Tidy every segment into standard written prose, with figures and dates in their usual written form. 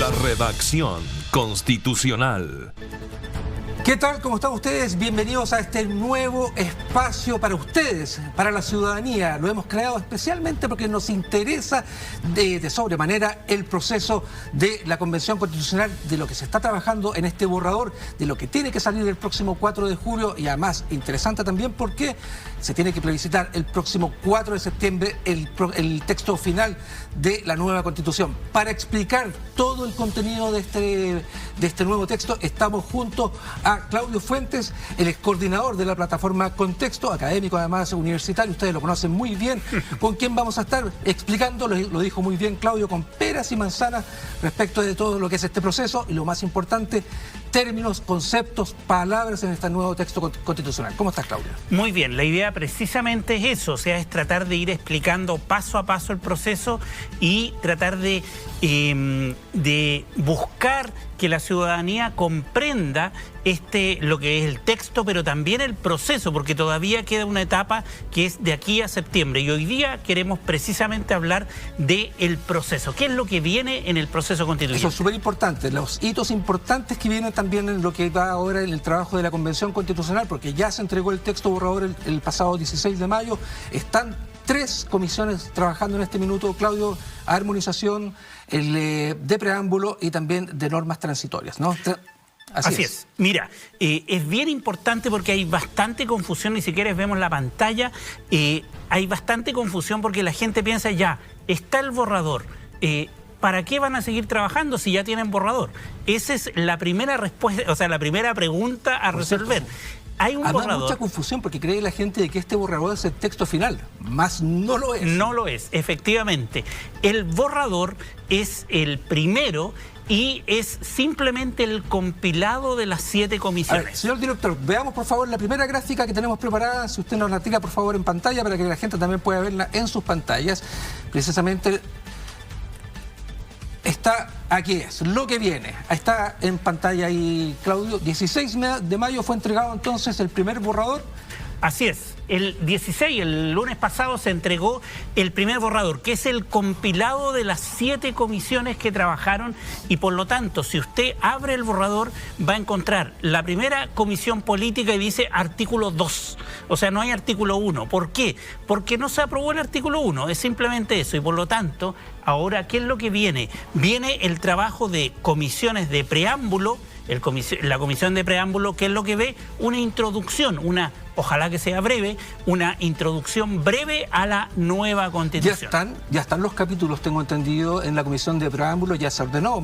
La redacción constitucional. ¿Qué tal? ¿Cómo están ustedes? Bienvenidos a este nuevo espacio para ustedes, para la ciudadanía. Lo hemos creado especialmente porque nos interesa de sobremanera el proceso de la Convención Constitucional, de lo que se está trabajando en este borrador, de lo que tiene que salir el próximo 4 de julio y además interesante también porque se tiene que plebiscitar el próximo 4 de septiembre el texto final de la nueva Constitución. Para explicar todo el contenido de este nuevo texto estamos junto a Claudio Fuentes, el ex coordinador de la plataforma Contexto, académico además universitario, ustedes lo conocen muy bien, con quien vamos a estar explicando, lo dijo muy bien Claudio, con peras y manzanas respecto de todo lo que es este proceso y lo más importante, términos, conceptos, palabras en este nuevo texto constitucional. ¿Cómo estás, Claudio? Muy bien, la idea precisamente es eso, o sea, es tratar de ir explicando paso a paso el proceso y tratar de buscar que la ciudadanía comprenda lo que es el texto, pero también el proceso, porque todavía queda una etapa que es de aquí a septiembre. Y hoy día queremos precisamente hablar del proceso. ¿Qué es lo que viene en el proceso constitucional? Eso es súper importante. Los hitos importantes que vienen también en lo que va ahora en el trabajo de la Convención Constitucional, porque ya se entregó el texto borrador el pasado 16 de mayo. Están 3 comisiones trabajando en este minuto, Claudio: armonización, de preámbulo y también de normas transitorias, ¿no? Así es. Mira, es bien importante porque hay bastante confusión, y si quieres vemos la pantalla, hay bastante confusión porque la gente piensa, ya, está el borrador, ¿para qué van a seguir trabajando si ya tienen borrador? Esa es la primera respuesta, o sea, la primera pregunta a resolver. Hay un borrador. Hay mucha confusión porque cree la gente de que este borrador es el texto final, más no lo es. No lo es, efectivamente. El borrador es el primero y es simplemente el compilado de las 7 comisiones. Ver, señor director, veamos por favor la primera gráfica que tenemos preparada, si usted nos la tira por favor en pantalla para que la gente también pueda verla en sus pantallas. Precisamente está, aquí es, lo que viene. Está en pantalla ahí, Claudio. 16 de mayo fue entregado entonces el primer borrador. Así es, el 16, el lunes pasado, se entregó el primer borrador, que es el compilado de las 7 comisiones que trabajaron, y por lo tanto, si usted abre el borrador, va a encontrar la primera comisión política y dice artículo 2, o sea, no hay artículo 1. ¿Por qué? Porque no se aprobó el artículo 1, es simplemente eso, y por lo tanto, ahora, ¿qué es lo que viene? Viene el trabajo de comisiones de preámbulo, la comisión de preámbulo, que es lo que ve una introducción, ojalá que sea breve, una introducción breve a la nueva Constitución. Ya están los capítulos, tengo entendido, en la comisión de preámbulo, ya se ordenó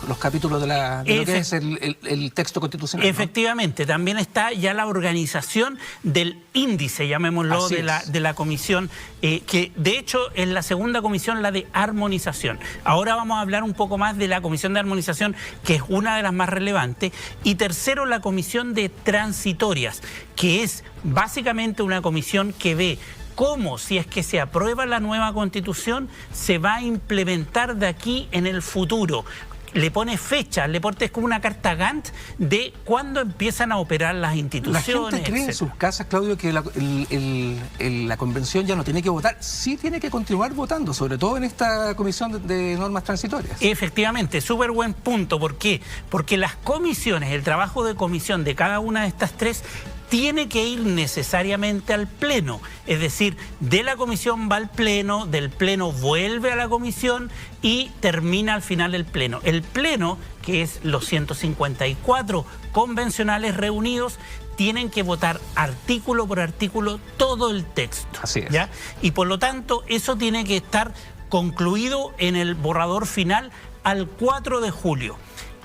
los capítulos de lo que es el texto constitucional, ¿no? Efectivamente, también está ya la organización del índice, llamémoslo, de la comisión, que de hecho es la segunda comisión, la de armonización. Ahora vamos a hablar un poco más de la comisión de armonización, que es una de las más relevantes. Y tercero, la comisión de transitorias, que es básicamente una comisión que ve cómo, si es que se aprueba la nueva Constitución, se va a implementar de aquí en el futuro. Le pone fecha, es como una carta Gantt de cuándo empiezan a operar las instituciones. La gente cree en sus casas, Claudio, que la convención ya no tiene que votar. Sí tiene que continuar votando, sobre todo en esta comisión de normas transitorias. Efectivamente, súper buen punto. ¿Por qué? Porque las comisiones, el trabajo de comisión de cada una de estas 3, tiene que ir necesariamente al Pleno. Es decir, de la comisión va al Pleno, del Pleno vuelve a la comisión y termina al final el Pleno. El Pleno, que es los 154 convencionales reunidos, tienen que votar artículo por artículo todo el texto. Así es. ¿Ya? Y por lo tanto, eso tiene que estar concluido en el borrador final al 4 de julio.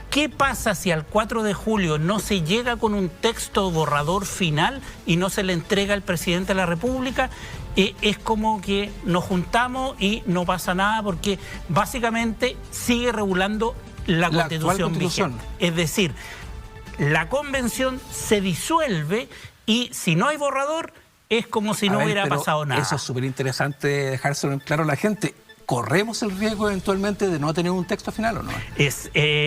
¿Qué pasa si al 4 de julio no se llega con un texto borrador final y no se le entrega al presidente de la República? Es como que nos juntamos y no pasa nada, porque básicamente sigue regulando la Constitución vigente. Es decir, la convención se disuelve y si no hay borrador es como si no hubiera pasado nada. Eso es súper interesante dejárselo en claro a la gente. ¿Corremos el riesgo eventualmente de no tener un texto final o no?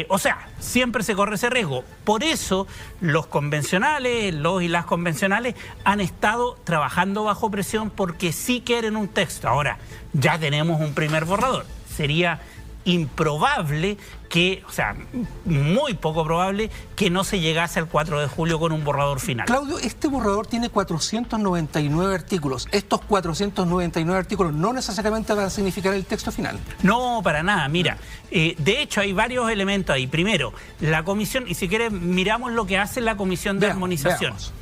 O sea, siempre se corre ese riesgo. Por eso los convencionales, los y las convencionales han estado trabajando bajo presión porque sí quieren un texto. Ahora, ya tenemos un primer borrador. Sería improbable que, o sea, muy poco probable que no se llegase al 4 de julio con un borrador final. Claudio, este borrador tiene 499 artículos. Estos 499 artículos no necesariamente van a significar el texto final. No, para nada. Mira, de hecho hay varios elementos ahí. Primero, la comisión, y si quieres miramos lo que hace la comisión de armonización. Veamos.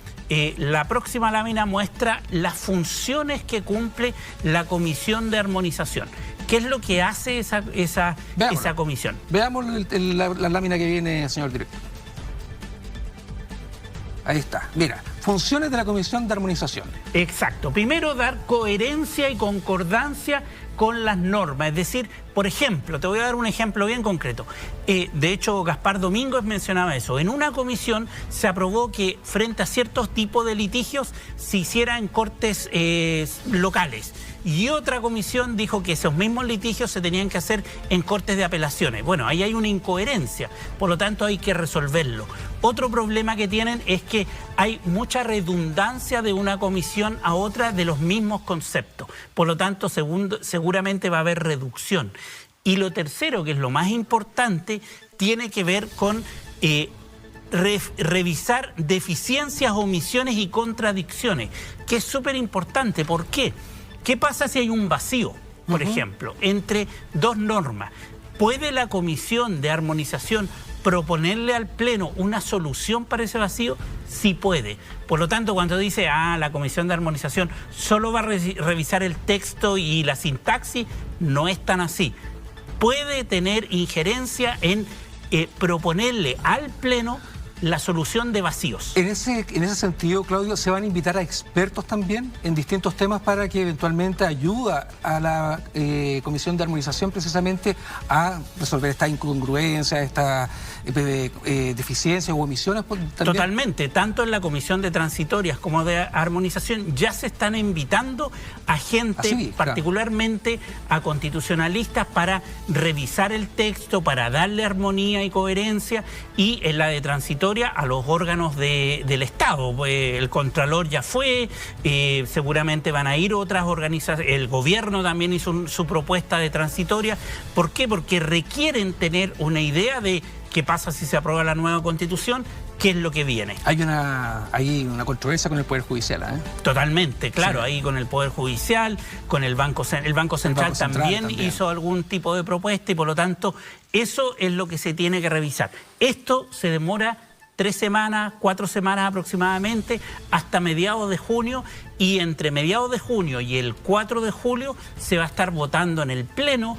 La próxima lámina muestra las funciones que cumple la comisión de armonización. ¿Qué es lo que hace esa comisión? Veamos la lámina que viene, señor director. Ahí está. Mira, funciones de la comisión de armonización. Exacto. Primero, dar coherencia y concordancia con las normas. Es decir, por ejemplo, te voy a dar un ejemplo bien concreto. De hecho, Gaspar Domínguez mencionaba eso. En una comisión se aprobó que frente a ciertos tipos de litigios se hiciera en cortes locales. Y otra comisión dijo que esos mismos litigios se tenían que hacer en cortes de apelaciones. Bueno, ahí hay una incoherencia, por lo tanto hay que resolverlo. Otro problema que tienen es que hay mucha redundancia de una comisión a otra de los mismos conceptos. Por lo tanto, seguramente va a haber reducción. Y lo tercero, que es lo más importante, tiene que ver con revisar deficiencias, omisiones y contradicciones, que es súper importante. ¿Por qué? ¿Qué pasa si hay un vacío, por ejemplo, entre dos normas? ¿Puede la comisión de armonización proponerle al Pleno una solución para ese vacío? Sí puede. Por lo tanto, cuando dice, la comisión de armonización solo va a revisar el texto y la sintaxis, no es tan así. Puede tener injerencia en proponerle al Pleno la solución de vacíos. En ese sentido, Claudio, ¿se van a invitar a expertos también en distintos temas para que eventualmente ayuda a la Comisión de Armonización precisamente a resolver esta incongruencia, esta deficiencias o omisiones? ¿También? Totalmente. Tanto en la Comisión de Transitorias como de Armonización ya se están invitando a gente, particularmente a constitucionalistas, para revisar el texto, para darle armonía y coherencia, y en la de Transitoria a los órganos del Estado. El Contralor ya fue, seguramente van a ir otras organizaciones, el gobierno también hizo su propuesta de transitoria. ¿Por qué? Porque requieren tener una idea de qué pasa si se aprueba la nueva Constitución, qué es lo que viene. Hay una controversia con el Poder Judicial, ¿eh? Totalmente, claro, sí. Ahí con el Poder Judicial, con el Banco Central también hizo algún tipo de propuesta, y por lo tanto eso es lo que se tiene que revisar. Esto se demora 3 semanas, 4 semanas aproximadamente, hasta mediados de junio, y entre mediados de junio y el 4 de julio se va a estar votando en el Pleno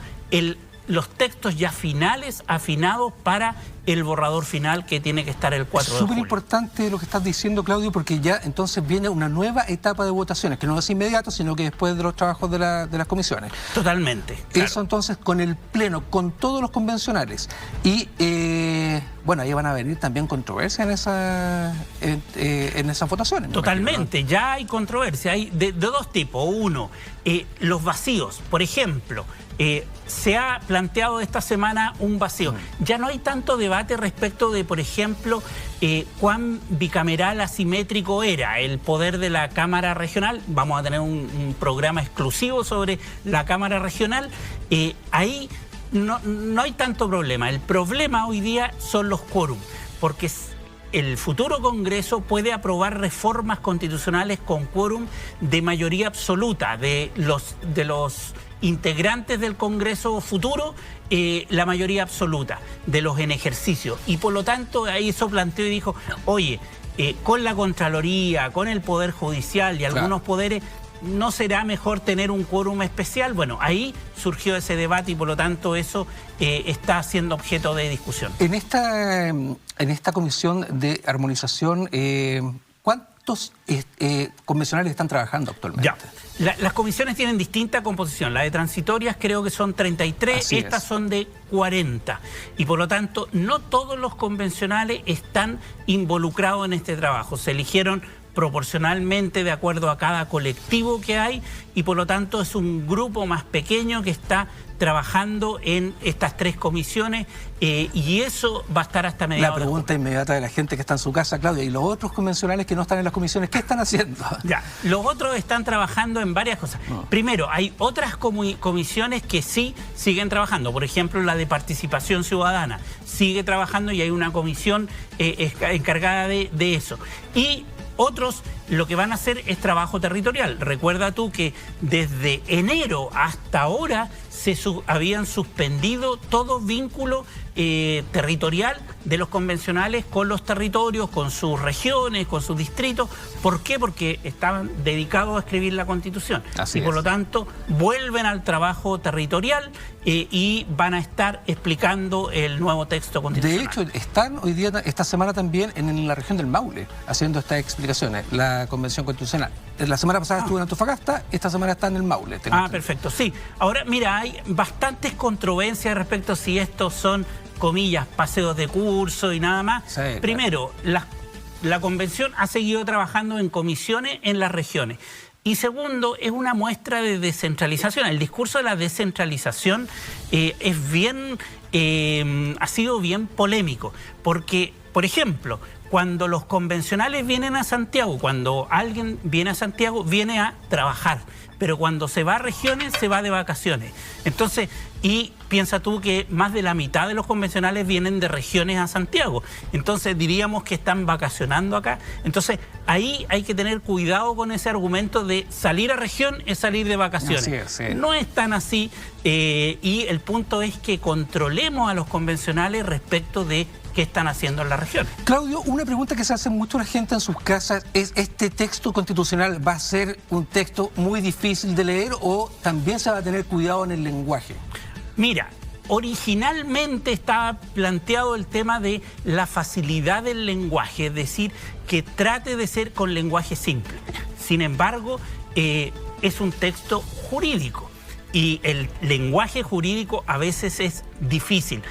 los textos ya finales, afinados para el borrador final que tiene que estar el 4 de julio. Es súper importante lo que estás diciendo, Claudio, porque ya entonces viene una nueva etapa de votaciones, que no es inmediato, sino que después de los trabajos de las comisiones. Totalmente. Claro. Eso entonces con el Pleno, con todos los convencionales. Y bueno, ahí van a venir también controversias en esas votaciones. Totalmente, imagino, ¿no? Ya hay controversia, hay de dos tipos. Uno, los vacíos. Por ejemplo, se ha planteado esta semana un vacío. Ya no hay tanto debate respecto de, por ejemplo, cuán bicameral asimétrico era el poder de la Cámara Regional. Vamos a tener un programa exclusivo sobre la Cámara Regional. Ahí no hay tanto problema. El problema hoy día son los quórum, porque el futuro Congreso puede aprobar reformas constitucionales con quórum de mayoría absoluta de los integrantes del Congreso futuro, la mayoría absoluta de los en ejercicio. Y por lo tanto ahí eso planteó y dijo, oye, con la Contraloría, con el Poder Judicial y algunos poderes, ¿no será mejor tener un quórum especial? Bueno, ahí surgió ese debate y por lo tanto eso está siendo objeto de discusión. En esta comisión de armonización, ¿cuántos convencionales están trabajando actualmente? Ya. Las comisiones tienen distinta composición. La de transitorias creo que son 33, estas son de 40. Y por lo tanto, no todos los convencionales están involucrados en este trabajo. Se eligieron proporcionalmente de acuerdo a cada colectivo que hay y por lo tanto es un grupo más pequeño que está trabajando en estas 3 comisiones y eso va a estar hasta mediados. La pregunta inmediata de la gente que está en su casa, Claudia, ¿y los otros convencionales que no están en las comisiones, qué están haciendo? Ya, los otros están trabajando en varias cosas. Primero, hay otras comisiones que sí siguen trabajando. Por ejemplo, la de participación ciudadana sigue trabajando y hay una comisión encargada de eso. Y otros lo que van a hacer es trabajo territorial. Recuerda tú que desde enero hasta ahora habían suspendido todo vínculo territorial de los convencionales con los territorios, con sus regiones, con sus distritos. ¿Por qué? Porque estaban dedicados a escribir la Constitución. Así por lo tanto, vuelven al trabajo territorial y van a estar explicando el nuevo texto constitucional. De hecho, están hoy día, esta semana también, en la región del Maule, haciendo estas explicaciones, la Convención Constitucional. La semana pasada estuvo en Antofagasta, esta semana está en el Maule. Perfecto, sí. Ahora, mira, hay bastantes controversias respecto a si estos son, comillas, paseos de curso y nada más. Sí, primero, claro, la Convención ha seguido trabajando en comisiones en las regiones. Y segundo, es una muestra de descentralización. El discurso de la descentralización ha sido bien polémico. Porque, por ejemplo, cuando los convencionales vienen a Santiago, cuando alguien viene a Santiago, viene a trabajar. Pero cuando se va a regiones, se va de vacaciones. Entonces, y piensa tú que más de la mitad de los convencionales vienen de regiones a Santiago. Entonces diríamos que están vacacionando acá. Entonces ahí hay que tener cuidado con ese argumento de salir a región es salir de vacaciones. Así es, sí. No es tan así y el punto es que controlemos a los convencionales respecto de qué están haciendo en la región. Claudio, una pregunta que se hace mucho la gente en sus casas es: ¿este texto constitucional va a ser un texto muy difícil de leer o también se va a tener cuidado en el lenguaje? Mira, originalmente estaba planteado el tema de la facilidad del lenguaje, es decir, que trate de ser con lenguaje simple. Sin embargo, es un texto jurídico y el lenguaje jurídico a veces es difícil.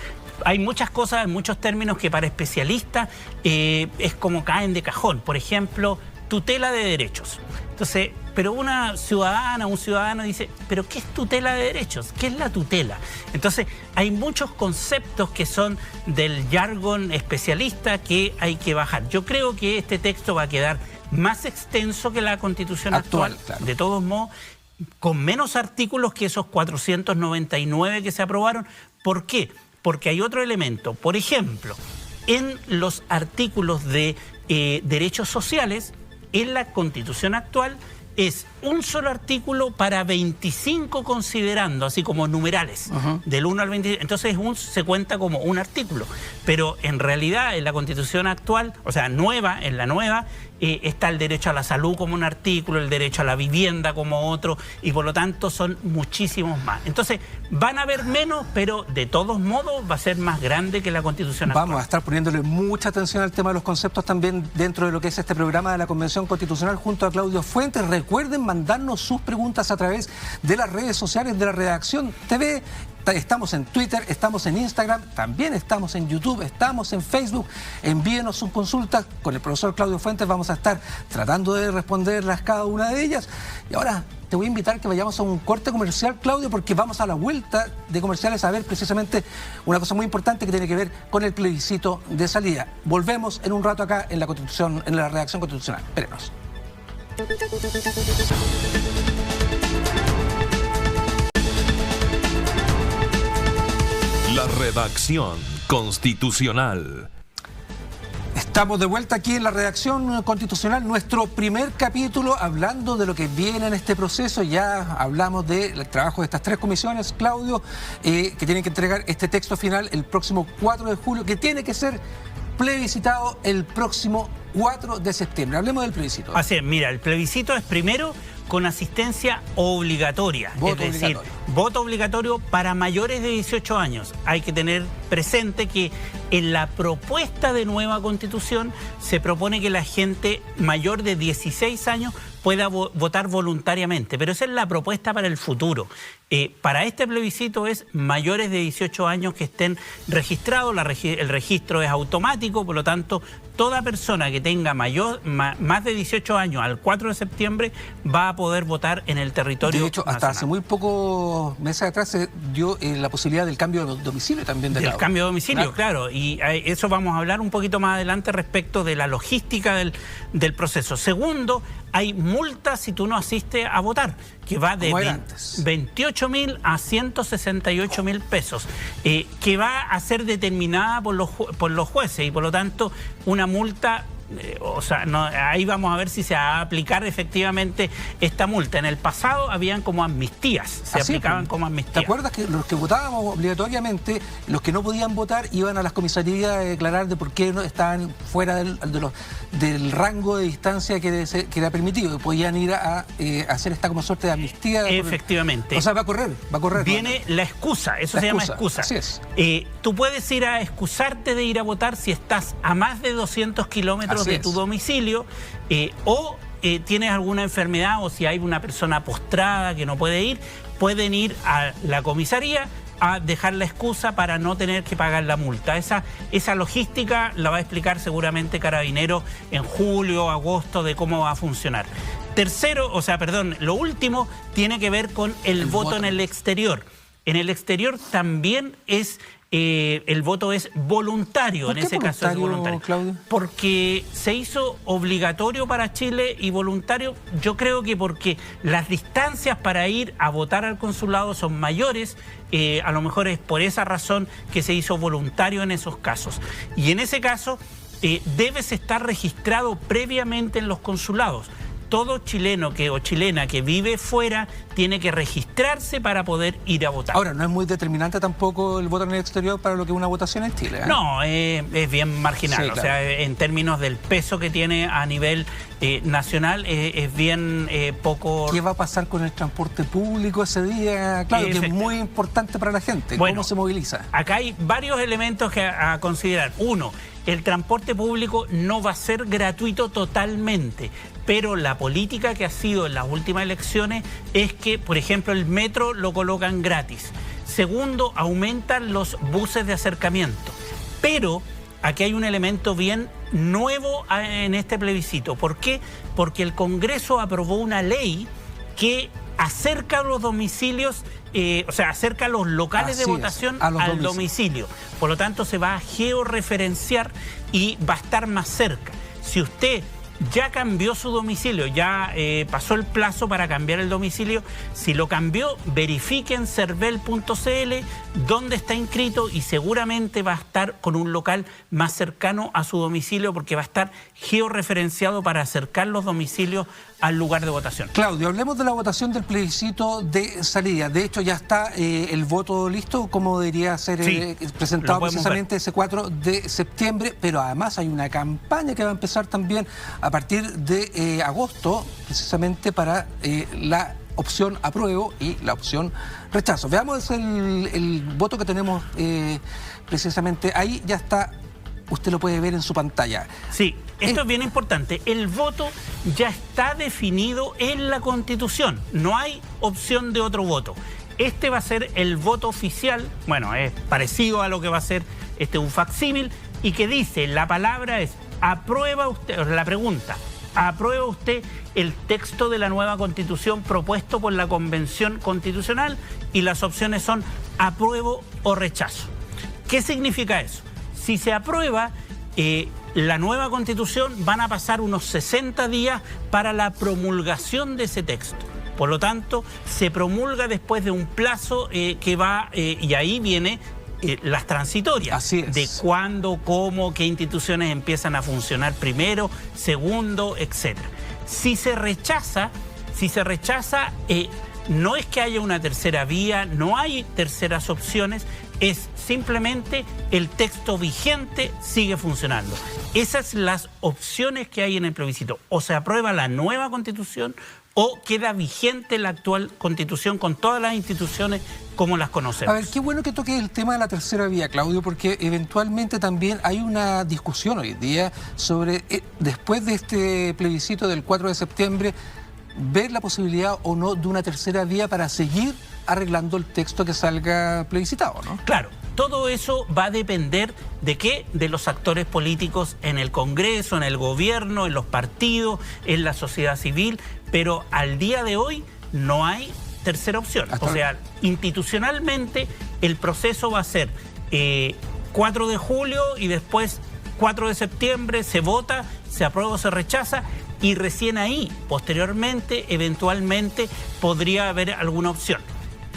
Hay muchas cosas, muchos términos que para especialistas es como caen de cajón. Por ejemplo, tutela de derechos. Entonces, pero una ciudadana, un ciudadano dice, ¿pero qué es tutela de derechos? ¿Qué es la tutela? Entonces, hay muchos conceptos que son del jargón especialista que hay que bajar. Yo creo que este texto va a quedar más extenso que la Constitución actual. Claro. De todos modos, con menos artículos que esos 499 que se aprobaron. ¿Por qué? Porque hay otro elemento. Por ejemplo, en los artículos de derechos sociales, en la Constitución actual es un solo artículo para 25 considerando, así como numerales, del 1 al 20. Entonces se cuenta como un artículo. Pero en realidad en la Constitución actual, o sea, en la nueva, está el derecho a la salud como un artículo, el derecho a la vivienda como otro, y por lo tanto son muchísimos más. Entonces van a haber menos, pero de todos modos va a ser más grande que la Constitución actual. Vamos a estar poniéndole mucha atención al tema de los conceptos también dentro de lo que es este programa de la Convención Constitucional junto a Claudio Fuentes. Recuerden mandarnos sus preguntas a través de las redes sociales de la Redacción TV. Estamos en Twitter, estamos en Instagram, también estamos en YouTube, estamos en Facebook. Envíenos sus consultas. Con el profesor Claudio Fuentes vamos a estar tratando de responderlas cada una de ellas. Y ahora te voy a invitar que vayamos a un corte comercial, Claudio, porque vamos a la vuelta de comerciales a ver precisamente una cosa muy importante que tiene que ver con el plebiscito de salida. Volvemos en un rato acá en la Constitución, en la Redacción Constitucional. Espérenos. La Redacción Constitucional. Estamos de vuelta aquí en la Redacción Constitucional, nuestro primer capítulo hablando de lo que viene en este proceso. Ya hablamos del trabajo de estas 3 comisiones, Claudio, que tienen que entregar este texto final el próximo 4 de julio, que tiene que ser plebiscitado el próximo 4 de septiembre. Hablemos del plebiscito. Así es, mira, el plebiscito es primero con asistencia obligatoria, voto obligatorio para mayores de 18 años. Hay que tener presente que En la propuesta de nueva constitución se propone que la gente mayor de 16 años pueda votar voluntariamente, pero esa es la propuesta para el futuro. Para este plebiscito es mayores de 18 años que estén registrados, el registro es automático, por lo tanto, toda persona que tenga más de 18 años al 4 de septiembre va a poder votar en el territorio nacional. De hecho, hasta hace muy pocos meses atrás se dio la posibilidad del cambio de domicilio también. Del cambio de domicilio, claro, y eso vamos a hablar un poquito más adelante respecto de la logística del proceso. Segundo, hay multas si tú no asistes a votar, que va de 28.000 a 168.000 pesos, que va a ser determinada por los jueces y por lo tanto una multa. Ahí vamos a ver si se va a aplicar efectivamente esta multa. En el pasado habían como amnistías, se aplicaban como amnistías. ¿Te acuerdas que los que votábamos obligatoriamente, los que no podían votar, iban a las comisarías a declarar de por qué no estaban fuera del rango de distancia que era permitido? Podían ir a hacer esta como suerte de amnistía. Efectivamente. O sea, va a correr. Viene la excusa, eso se llama excusa. Así es. Tú puedes ir a excusarte de ir a votar si estás a más de 200 kilómetros de tu domicilio o tienes alguna enfermedad o si hay una persona postrada que no puede ir, pueden ir a la comisaría a dejar la excusa para no tener que pagar la multa. Esa logística la va a explicar seguramente Carabineros en julio, agosto, de cómo va a funcionar. Lo último tiene que ver con el voto en el exterior. En el exterior también es... el voto es voluntario, en ese caso es voluntario, Claudio? Porque se hizo obligatorio para Chile y voluntario, yo creo que porque las distancias para ir a votar al consulado son mayores, a lo mejor es por esa razón que se hizo voluntario en esos casos. Y en ese caso debes estar registrado previamente en los consulados. Todo chileno o chilena que vive fuera tiene que registrarse para poder ir a votar. Ahora, no es muy determinante tampoco el voto en el exterior para lo que es una votación en Chile, ¿eh? No, es bien marginal. Sí, claro. O sea, en términos del peso que tiene a nivel nacional, es bien poco... ¿Qué va a pasar con el transporte público ese día? Claro, que es muy importante para la gente. Bueno, ¿cómo se moviliza? Acá hay varios elementos a considerar. Uno, el transporte público no va a ser gratuito totalmente, pero la política que ha sido en las últimas elecciones es que, por ejemplo, el metro lo colocan gratis. Segundo, aumentan los buses de acercamiento. Pero aquí hay un elemento bien nuevo en este plebiscito. ¿Por qué? Porque el Congreso aprobó una ley que acerca los domicilios, acerca los locales de votación al domicilio. Por lo tanto, se va a georreferenciar y va a estar más cerca. Si usted ya cambió su domicilio, ya pasó el plazo para cambiar el domicilio, si lo cambió, verifique en cervel.cl dónde está inscrito y seguramente va a estar con un local más cercano a su domicilio porque va a estar georreferenciado para acercar los domicilios al lugar de votación. Claudio, hablemos de la votación del plebiscito de salida. De hecho, ya está el voto listo, como debería ser presentado precisamente ese 4 de septiembre, pero además hay una campaña que va a empezar también a partir de agosto, precisamente para la opción apruebo y la opción rechazo. Veamos el voto que tenemos precisamente ahí, ya está. Usted lo puede ver en su pantalla. Sí, esto es bien importante. El voto ya está definido en la Constitución. No hay opción de otro voto. Este va a ser el voto oficial. Bueno, es parecido a lo que va a ser un facsímil y que dice, la palabra es, ¿aprueba usted? La pregunta, ¿aprueba usted el texto de la nueva Constitución propuesto por la Convención Constitucional? Y las opciones son apruebo o rechazo. ¿Qué significa eso? Si se aprueba la nueva Constitución, van a pasar unos 60 días para la promulgación de ese texto. Por lo tanto, se promulga después de un plazo que va, y ahí viene las transitorias. Así es. De cuándo, cómo, qué instituciones empiezan a funcionar primero, segundo, etc. Si se rechaza, no es que haya una tercera vía, no hay terceras opciones, es simplemente el texto vigente sigue funcionando. Esas son las opciones que hay en el plebiscito. O se aprueba la nueva Constitución o queda vigente la actual Constitución con todas las instituciones como las conocemos? A ver, qué bueno que toque el tema de la tercera vía, Claudio, porque eventualmente también hay una discusión hoy día sobre, después de este plebiscito del 4 de septiembre, ver la posibilidad o no de una tercera vía para seguir arreglando el texto que salga plebiscitado, ¿no? Claro, todo eso va a depender de qué, de los actores políticos en el Congreso, en el gobierno, en los partidos, en la sociedad civil, pero al día de hoy no hay tercera opción. O sea, institucionalmente el proceso va a ser 4 de julio y después 4 de septiembre se vota, se aprueba o se rechaza, y recién ahí, posteriormente, eventualmente, podría haber alguna opción.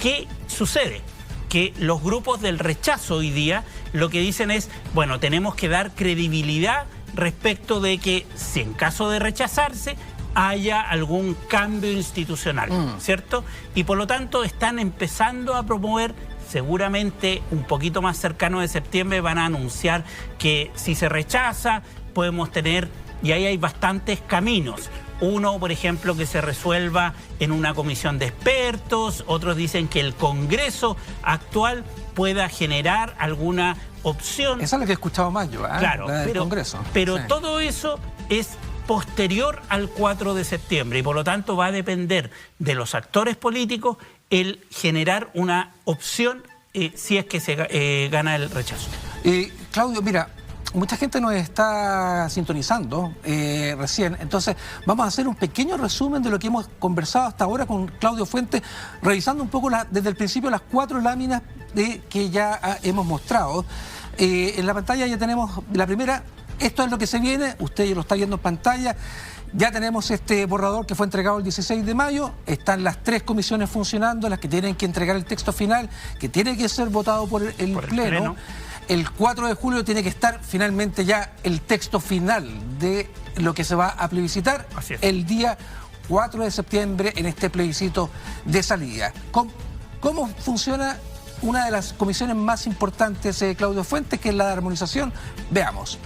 ¿Qué sucede? Que los grupos del rechazo hoy día lo que dicen es, bueno, tenemos que dar credibilidad respecto de que si en caso de rechazarse haya algún cambio institucional, ¿cierto? Y por lo tanto están empezando a promover, seguramente un poquito más cercano de septiembre van a anunciar que si se rechaza podemos tener, y ahí hay bastantes caminos. Uno, por ejemplo, que se resuelva en una comisión de expertos, otros dicen que el Congreso actual pueda generar alguna opción. Esa es la que he escuchado más yo, claro, la del Congreso. Pero sí, todo eso es posterior al 4 de septiembre y por lo tanto va a depender de los actores políticos el generar una opción si es que se gana el rechazo. Claudio, mira, mucha gente nos está sintonizando recién, entonces vamos a hacer un pequeño resumen de lo que hemos conversado hasta ahora con Claudio Fuentes, revisando un poco desde el principio las 4 láminas que ya hemos mostrado. En la pantalla ya tenemos la primera. Esto es lo que se viene, usted ya lo está viendo en pantalla. Ya tenemos este borrador que fue entregado el 16 de mayo, están las 3 comisiones funcionando, las que tienen que entregar el texto final, que tiene que ser votado por el Pleno. El 4 de julio tiene que estar finalmente ya el texto final de lo que se va a plebiscitar el día 4 de septiembre en este plebiscito de salida. ¿Cómo funciona una de las comisiones más importantes, Claudio Fuentes, que es la de armonización? Veamos.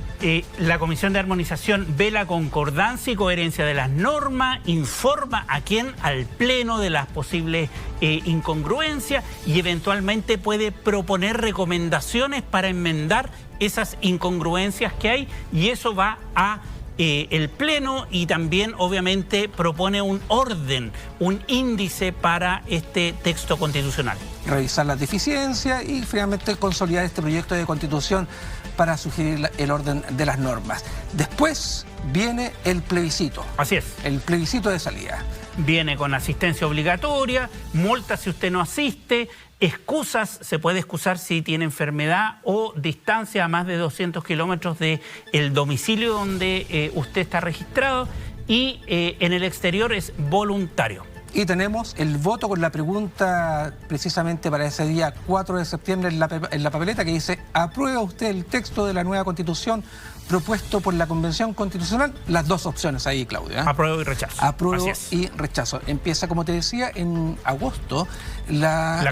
La Comisión de Armonización ve la concordancia y coherencia de las normas, informa a quién, al Pleno, de las posibles incongruencias y eventualmente puede proponer recomendaciones para enmendar esas incongruencias que hay, y eso va a el Pleno, y también obviamente propone un orden, un índice para este texto constitucional. Revisar las deficiencias y finalmente consolidar este proyecto de constitución para sugerir el orden de las normas. Después viene el plebiscito. Así es. El plebiscito de salida. Viene con asistencia obligatoria, multas si usted no asiste, excusas, se puede excusar si tiene enfermedad o distancia a más de 200 kilómetros del domicilio donde usted está registrado, y en el exterior es voluntario. Y tenemos el voto con la pregunta precisamente para ese día 4 de septiembre en la papeleta que dice: ¿aprueba usted el texto de la nueva Constitución propuesto por la Convención Constitucional? Las 2 opciones ahí, Claudio. Apruebo y rechazo. Apruebo y rechazo. Empieza, como te decía, en agosto la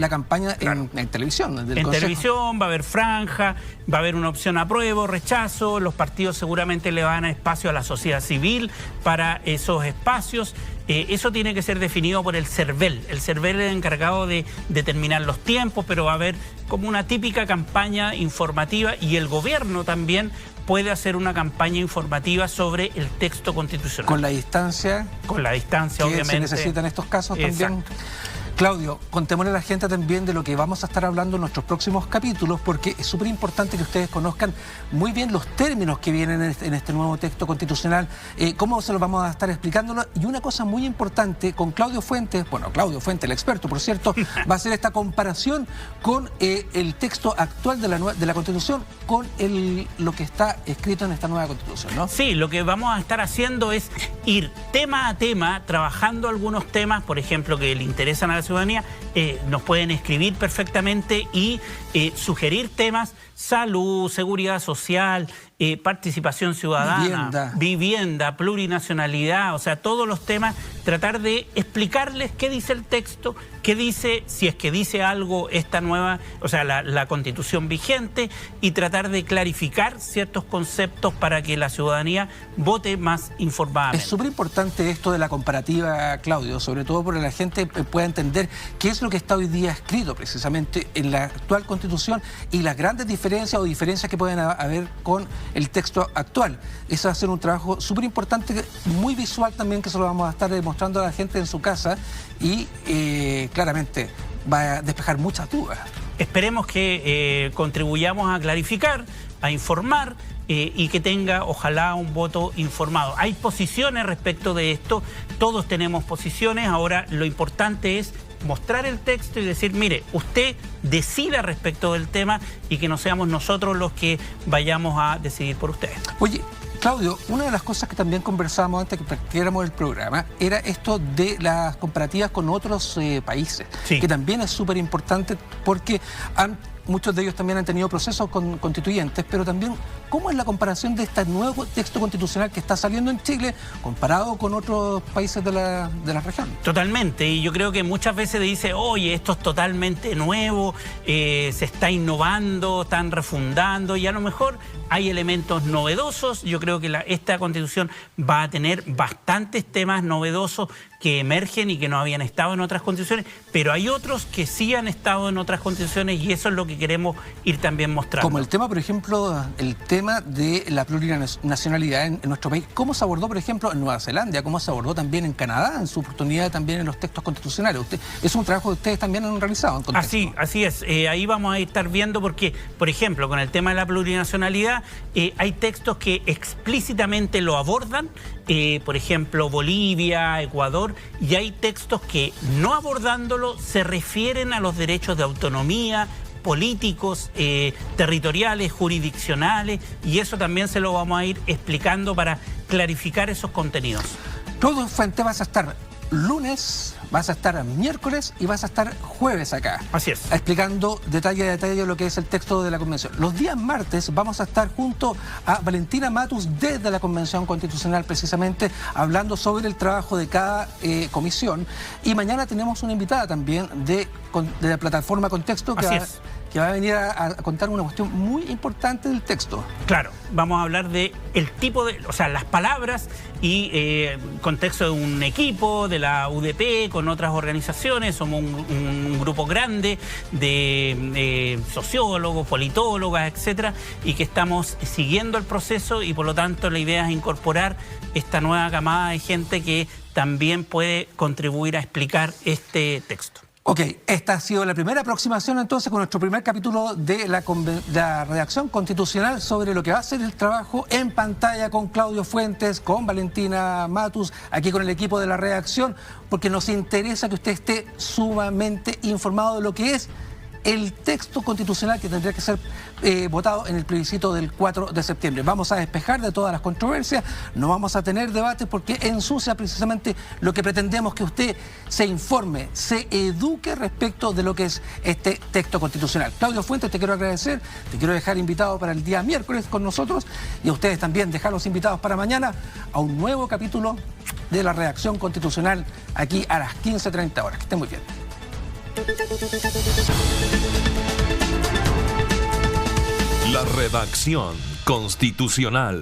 campaña claro, en televisión. En Consejo. Televisión va a haber franja, va a haber una opción apruebo, rechazo. Los partidos seguramente le van a espacio a la sociedad civil para esos espacios. Eso tiene que ser definido por el CERVEL. El CERVEL es el encargado de determinar los tiempos, pero va a haber como una típica campaña informativa, y el gobierno también puede hacer una campaña informativa sobre el texto constitucional. Con la distancia. Con la distancia, que obviamente. se necesita en estos casos también. Exacto. Claudio, contémosle a la gente también de lo que vamos a estar hablando en nuestros próximos capítulos, porque es súper importante que ustedes conozcan muy bien los términos que vienen en este nuevo texto constitucional, cómo se los vamos a estar explicándolo. Y una cosa muy importante, con Claudio Fuentes, Claudio Fuentes, el experto, por cierto, va a hacer esta comparación con el texto actual de la Constitución con lo que está escrito en esta nueva Constitución, ¿no? Sí, lo que vamos a estar haciendo es ir tema a tema, trabajando algunos temas, por ejemplo, que le interesan a la ciudadanía. Nos pueden escribir perfectamente y sugerir temas: salud, seguridad social, participación ciudadana, vivienda, plurinacionalidad, o sea, todos los temas, tratar de explicarles qué dice el texto, qué dice, si es que dice algo esta nueva, o sea, la Constitución vigente, y tratar de clarificar ciertos conceptos para que la ciudadanía vote más informadamente. Es súper importante esto de la comparativa, Claudio, sobre todo porque la gente pueda entender qué es lo que está hoy día escrito precisamente en la actual Constitución y las grandes diferencias o diferencias que pueden haber con el texto actual. Eso va a ser un trabajo súper importante, muy visual también, que se lo vamos a estar demostrando a la gente en su casa y claramente va a despejar muchas dudas. Esperemos que contribuyamos a clarificar, a informar y que tenga, ojalá, un voto informado. Hay posiciones respecto de esto, todos tenemos posiciones, ahora lo importante es mostrar el texto y decir, mire, usted decida respecto del tema y que no seamos nosotros los que vayamos a decidir por ustedes. Oye, Claudio, una de las cosas que también conversábamos antes que partiéramos el programa era esto de las comparativas con otros países, sí, que también es súper importante porque muchos de ellos también han tenido procesos constituyentes, pero también cómo es la comparación de este nuevo texto constitucional que está saliendo en Chile comparado con otros países de la región. Totalmente, y yo creo que muchas veces dice, oye, esto es totalmente nuevo, se está innovando, están refundando, y a lo mejor hay elementos novedosos. Yo creo que esta Constitución va a tener bastantes temas novedosos que emergen y que no habían estado en otras constituciones, pero hay otros que sí han estado en otras constituciones y eso es lo que queremos ir también mostrando. Como el tema, por ejemplo, el tema de la plurinacionalidad en nuestro país. ¿Cómo se abordó, por ejemplo, en Nueva Zelanda? ¿Cómo se abordó también en Canadá, en su oportunidad también en los textos constitucionales? Es un trabajo que ustedes también han realizado en contexto. Así es. Ahí vamos a estar viendo porque, por ejemplo, con el tema de la plurinacionalidad, hay textos que explícitamente lo abordan, por ejemplo, Bolivia, Ecuador, y hay textos que, no abordándolo, se refieren a los derechos de autonomía, políticos, territoriales, jurisdiccionales, y eso también se lo vamos a ir explicando para clarificar esos contenidos. Todo Fuente vas a estar lunes, vas a estar miércoles y vas a estar jueves acá. Así es. Explicando detalle a detalle lo que es el texto de la Convención. Los días martes vamos a estar junto a Valentina Matus desde la Convención Constitucional, precisamente hablando sobre el trabajo de cada comisión. Y mañana tenemos una invitada también de la plataforma Contexto que va a venir a contar una cuestión muy importante del texto. Claro, vamos a hablar de el tipo de, o sea, las palabras y contexto de un equipo, de la UDP, con otras organizaciones. Somos un grupo grande de sociólogos, politólogas, etcétera, y que estamos siguiendo el proceso y por lo tanto la idea es incorporar esta nueva camada de gente que también puede contribuir a explicar este texto. Ok, esta ha sido la primera aproximación entonces con nuestro primer capítulo de la redacción constitucional sobre lo que va a ser el trabajo en pantalla con Claudio Fuentes, con Valentina Matus, aquí con el equipo de la redacción, porque nos interesa que usted esté sumamente informado de lo que es el texto constitucional que tendría que ser votado en el plebiscito del 4 de septiembre. Vamos a despejar de todas las controversias, no vamos a tener debates porque ensucia precisamente lo que pretendemos, que usted se informe, se eduque respecto de lo que es este texto constitucional. Claudio Fuentes, te quiero agradecer, te quiero dejar invitado para el día miércoles con nosotros y a ustedes también dejarlos invitados para mañana a un nuevo capítulo de la redacción constitucional aquí a las 15:30 horas. Que estén muy bien. La redacción constitucional.